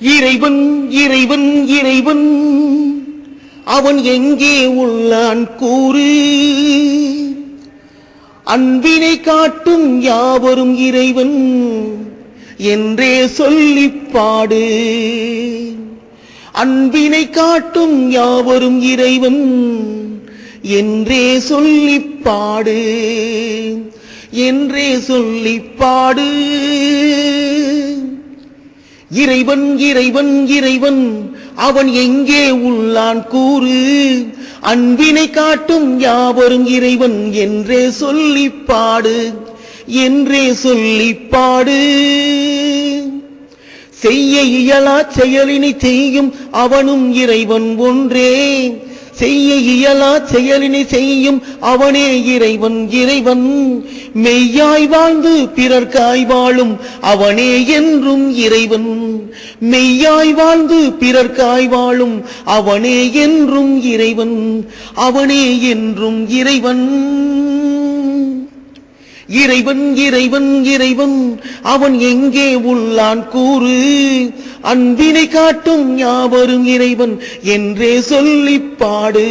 இறைவன் இறைவன் இறைவன் அவன் எங்கே உள்ளான் கூறு. அன்பினை காட்டும் யாவரும் இறைவன் என்றே சொல்லிப் பாடு. அன்பினை காட்டும் யாவரும் இறைவன் என்றே சொல்லிப் பாடு. என்றே சொல்லிப் பாடு. இறைவன் இறைவன் இறைவன் அவன் எங்கே உள்ளான் கூறு. அன்பினை காட்டும் யாவரும் இறைவன் என்றே சொல்லிப் பாடு. என்றே சொல்லிப் பாடு. செய்ய இயலா செயலினை செய்யும் அவனும் இறைவன் ஒன்றே. செய்ய இயலா செயலினை செய்யும் அவனே இறைவன். இறைவன் மெய்யாய் வாழ்ந்து பிறர்க்காய் வாழும் அவனே என்றும் இறைவன். மெய்யாய் வாழ்ந்து பிறர்க்காய் வாழும் அவனே என்றும் இறைவன். அவனே என்றும் இறைவன். இறைவன் இறைவன் இறைவன் அவன் எங்கே உள்ளான் கூறு. அன்பினை காட்டும் யாவரும் இறைவன் என்றே சொல்லிப் பாடு.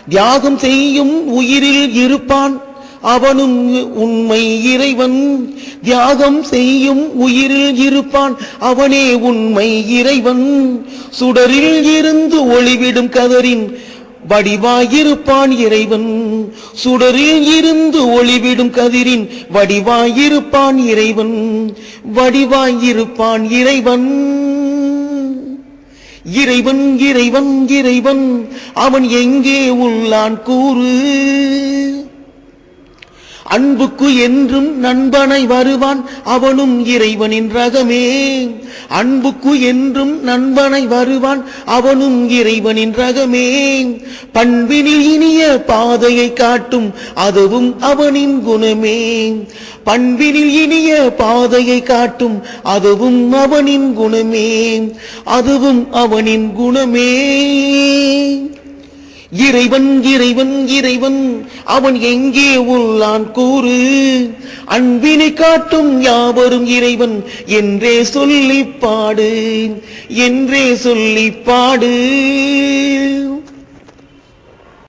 தியாகம் செய்யும் உயிரில் இருப்பான் அவனும் உண்மை இறைவன். தியாகம் செய்யும் உயிரில் இருப்பான் அவனே உண்மை இறைவன். சுடரில் இருந்து ஒளிவிடும் கதரின் வடிவாயிருப்பான் இறைவன். சுடரில் இருந்து ஒளிவிடும் கதிரின் வடிவாயிருப்பான் இறைவன். வடிவாயிருப்பான் இறைவன். இறைவன் இறைவன் இறைவன் அவன் எங்கே உள்ளான் கூறு. அன்புக்கு என்றும் நண்பனை வருவான் அவனும் இறைவனின் ரகமே. அன்புக்கு என்றும் நண்பனை வருவான் அவனும் இறைவனின் ரகமே. பண்பினில் இனிய பாதையை காட்டும் அதுவும் அவனின் குணமே. பண்பினில் இனிய பாதையை காட்டும் அதுவும் அவனின் குணமே. அதுவும் அவனின் குணமே. இறைவன் இறைவன் இறைவன் அவன் எங்கே உள்ளான் கூறு. அன்பினை காட்டும் யாவரும் இறைவன் என்றே சொல்லிப் பாடு. என்றே சொல்லிப் பாடு.